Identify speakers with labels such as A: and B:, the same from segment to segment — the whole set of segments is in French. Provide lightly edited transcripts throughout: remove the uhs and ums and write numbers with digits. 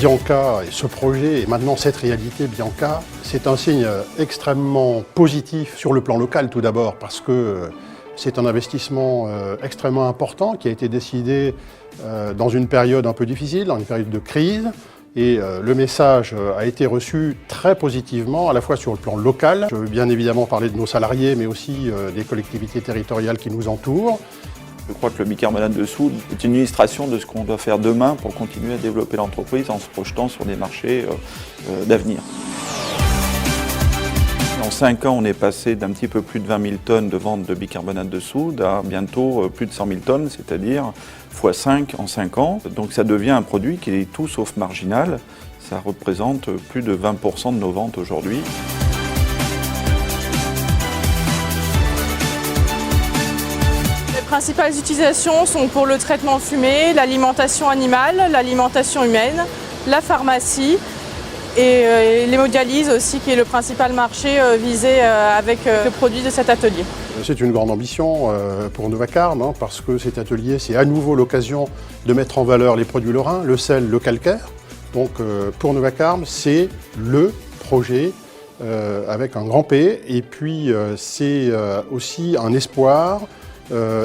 A: Bianca et ce projet et maintenant cette réalité Bianca, c'est un signe extrêmement positif sur le plan local tout d'abord parce que c'est un investissement extrêmement important qui a été décidé dans une période un peu difficile, dans une période de crise. Et le message a été reçu très positivement, à la fois sur le plan local. Je veux bien évidemment parler de nos salariés, mais aussi des collectivités territoriales qui nous entourent.
B: Je crois que le bicarbonate de soude est une illustration de ce qu'on doit faire demain pour continuer à développer l'entreprise en se projetant sur des marchés d'avenir. En 5 ans, on est passé d'un petit peu plus de 20 000 tonnes de vente de bicarbonate de soude à bientôt plus de 100 000 tonnes, c'est-à-dire x5 en 5 ans. Donc ça devient un produit qui est tout sauf marginal. Ça représente plus de 20% de nos ventes aujourd'hui.
C: Les principales utilisations sont pour le traitement fumé, l'alimentation animale, l'alimentation humaine, la pharmacie et l'hémodialyse aussi, qui est le principal marché visé avec le produit de cet atelier.
A: C'est une grande ambition pour Novacarb, parce que cet atelier, c'est à nouveau l'occasion de mettre en valeur les produits lorrains, le sel, le calcaire. Donc pour Novacarb, c'est le projet avec un grand P. Et puis c'est aussi un espoir.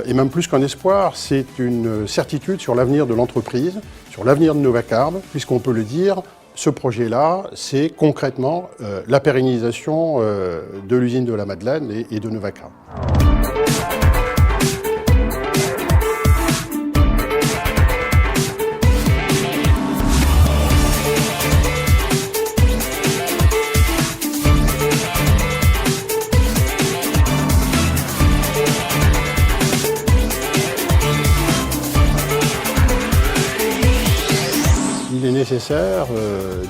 A: Et même plus qu'un espoir, c'est une certitude sur l'avenir de l'entreprise, sur l'avenir de Novacarb, puisqu'on peut le dire, ce projet-là, c'est concrètement la pérennisation de l'usine de la Madeleine et de Novacarb. Il est nécessaire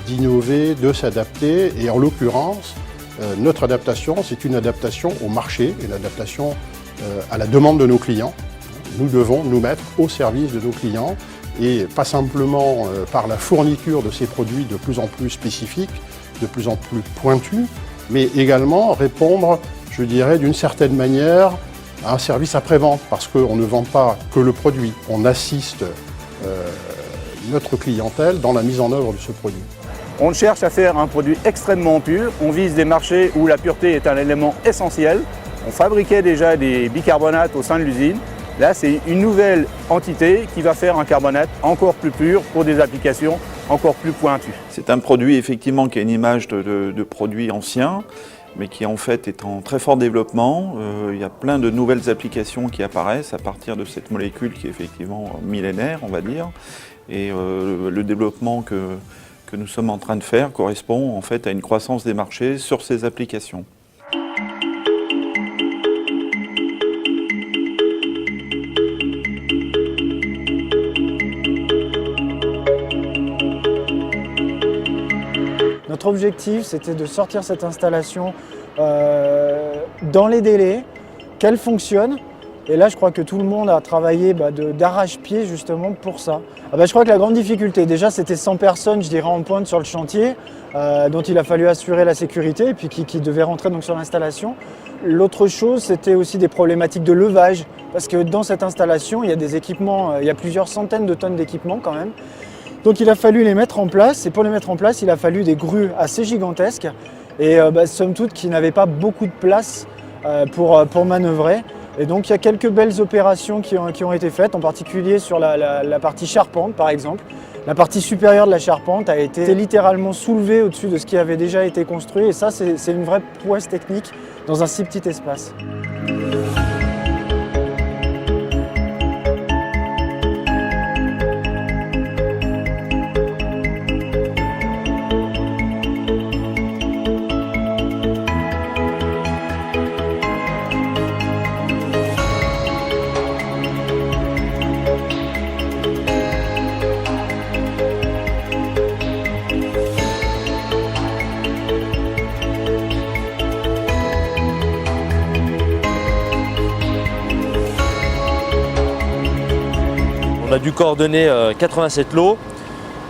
A: d'innover, de s'adapter et en l'occurrence, notre adaptation, c'est une adaptation au marché, une adaptation à la demande de nos clients. Nous devons nous mettre au service de nos clients et pas simplement par la fourniture de ces produits de plus en plus spécifiques, de plus en plus pointus, mais également répondre, je dirais, d'une certaine manière à un service après-vente parce qu'on ne vend pas que le produit, on assiste notre clientèle dans la mise en œuvre de ce produit.
D: On cherche à faire un produit extrêmement pur, on vise des marchés où la pureté est un élément essentiel. On fabriquait déjà des bicarbonates au sein de l'usine. Là, c'est une nouvelle entité qui va faire un carbonate encore plus pur pour des applications encore plus pointues.
B: C'est un produit effectivement qui a une image de produit ancien, mais qui en fait est en très fort développement. Il y a plein de nouvelles applications qui apparaissent à partir de cette molécule qui est effectivement millénaire, on va dire. Et le développement que nous sommes en train de faire correspond en fait à une croissance des marchés sur ces applications.
E: Notre objectif, c'était de sortir cette installation dans les délais, qu'elle fonctionne. Et là, je crois que tout le monde a travaillé d'arrache-pied justement pour ça. Je crois que la grande difficulté, déjà, c'était 100 personnes, je dirais, en pointe sur le chantier, dont il a fallu assurer la sécurité et puis qui devaient rentrer donc, sur l'installation. L'autre chose, c'était aussi des problématiques de levage, parce que dans cette installation, il y a des équipements, il y a plusieurs centaines de tonnes d'équipements quand même. Donc il a fallu les mettre en place, et pour les mettre en place, il a fallu des grues assez gigantesques, et somme toute qui n'avaient pas beaucoup de place pour manœuvrer. Et donc il y a quelques belles opérations qui ont été faites, en particulier sur la partie charpente par exemple. La partie supérieure de la charpente a été littéralement soulevée au-dessus de ce qui avait déjà été construit, et ça c'est une vraie prouesse technique dans un si petit espace.
F: On a dû coordonner 87 lots,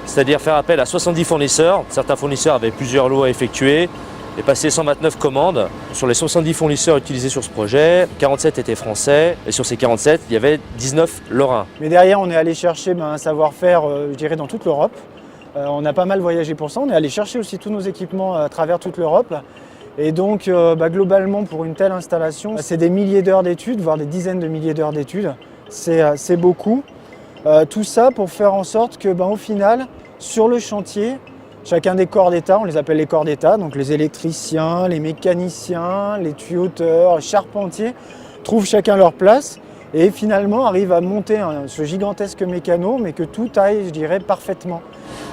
F: c'est-à-dire faire appel à 70 fournisseurs. Certains fournisseurs avaient plusieurs lots à effectuer et passer 129 commandes. Sur les 70 fournisseurs utilisés sur ce projet, 47 étaient français et sur ces 47, il y avait 19 lorrains.
E: Mais derrière, on est allé chercher un savoir-faire, je dirais, dans toute l'Europe. On a pas mal voyagé pour ça, on est allé chercher aussi tous nos équipements à travers toute l'Europe. Et donc globalement pour une telle installation, c'est des milliers d'heures d'études, voire des dizaines de milliers d'heures d'études. C'est beaucoup. Tout ça pour faire en sorte que au final, sur le chantier, chacun des corps d'État, on les appelle les corps d'État, donc les électriciens, les mécaniciens, les tuyauteurs, les charpentiers, trouvent chacun leur place et finalement arrivent à monter ce gigantesque mécano, mais que tout aille, je dirais, parfaitement.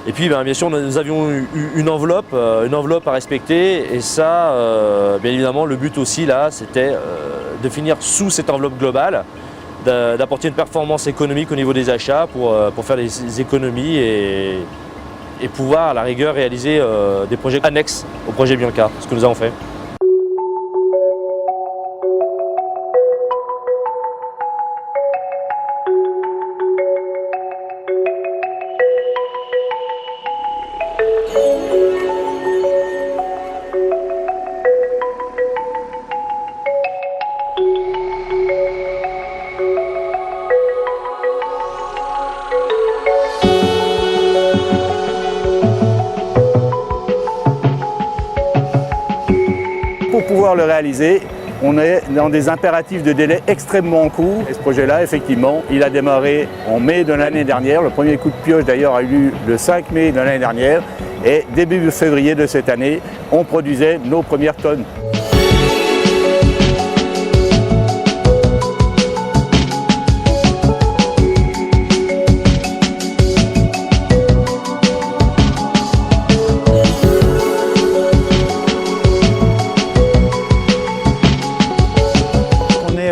F: Et puis bien sûr nous avions eu une enveloppe à respecter et ça bien évidemment le but aussi là c'était de finir sous cette enveloppe globale, d'apporter une performance économique au niveau des achats pour faire des économies et pouvoir à la rigueur réaliser des projets annexes au projet Bianca, ce que nous avons fait.
D: Pour pouvoir le réaliser, on est dans des impératifs de délai extrêmement courts. Et ce projet-là, effectivement, il a démarré en mai de l'année dernière. Le premier coup de pioche, d'ailleurs, a eu lieu le 5 mai de l'année dernière. Et début février de cette année, on produisait nos premières tonnes.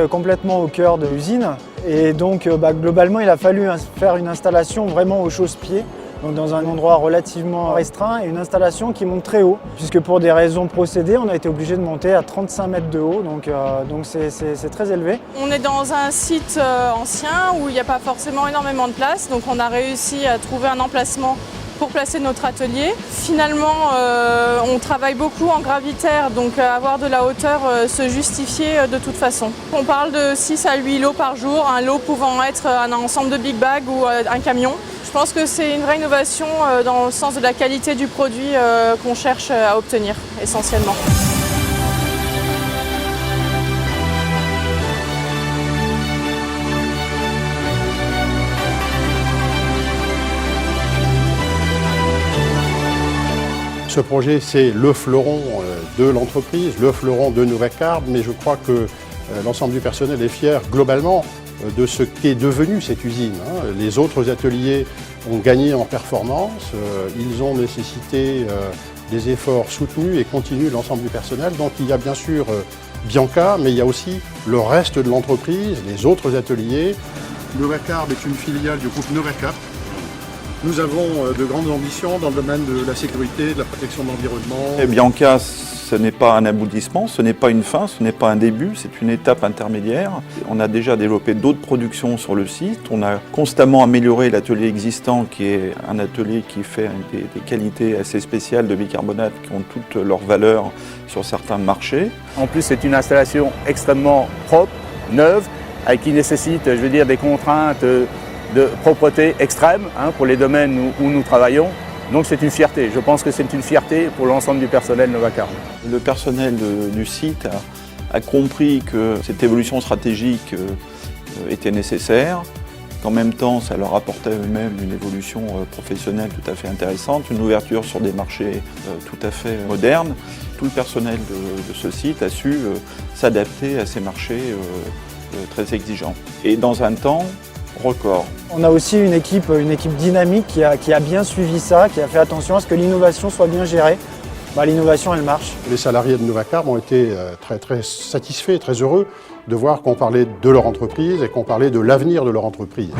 E: Complètement au cœur de l'usine et donc globalement il a fallu faire une installation vraiment au chausse-pied, donc dans un endroit relativement restreint et une installation qui monte très haut puisque pour des raisons procédées on a été obligé de monter à 35 mètres de haut, donc c'est très élevé.
C: On est dans un site ancien où il n'y a pas forcément énormément de place, donc on a réussi à trouver un emplacement pour placer notre atelier. Finalement, on travaille beaucoup en gravitaire, donc avoir de la hauteur se justifiait de toute façon. On parle de 6 à 8 lots par jour, un lot pouvant être un ensemble de big bags ou un camion. Je pense que c'est une vraie innovation dans le sens de la qualité du produit qu'on cherche à obtenir essentiellement.
A: Ce projet, c'est le fleuron de l'entreprise, le fleuron de Novacarb, mais je crois que l'ensemble du personnel est fier globalement de ce qu'est devenue cette usine. Les autres ateliers ont gagné en performance, ils ont nécessité des efforts soutenus et continus de l'ensemble du personnel. Donc il y a bien sûr Bianca, mais il y a aussi le reste de l'entreprise, les autres ateliers. Novacarb est une filiale du groupe Novacap. Nous avons de grandes ambitions dans le domaine de la sécurité, de la protection de l'environnement.
B: Et Bianca, ce n'est pas un aboutissement, ce n'est pas une fin, ce n'est pas un début, c'est une étape intermédiaire. On a déjà développé d'autres productions sur le site. On a constamment amélioré l'atelier existant, qui est un atelier qui fait des qualités assez spéciales de bicarbonate qui ont toutes leurs valeurs sur certains marchés.
D: En plus, c'est une installation extrêmement propre, neuve, qui nécessite, je veux dire, des contraintes de propreté extrême pour les domaines où nous travaillons. Donc c'est une fierté. Je pense que c'est une fierté pour l'ensemble du personnel Novacarb.
B: Le personnel du site a compris que cette évolution stratégique était nécessaire, qu'en même temps ça leur apportait eux-mêmes une évolution professionnelle tout à fait intéressante, une ouverture sur des marchés tout à fait modernes. Tout le personnel de ce site a su s'adapter à ces marchés très exigeants. Et dans un temps record.
E: On a aussi une équipe dynamique qui a bien suivi ça, qui a fait attention à ce que l'innovation soit bien gérée. L'innovation, elle marche.
A: Les salariés de Novacarb ont été très satisfaits, très heureux de voir qu'on parlait de leur entreprise et qu'on parlait de l'avenir de leur entreprise.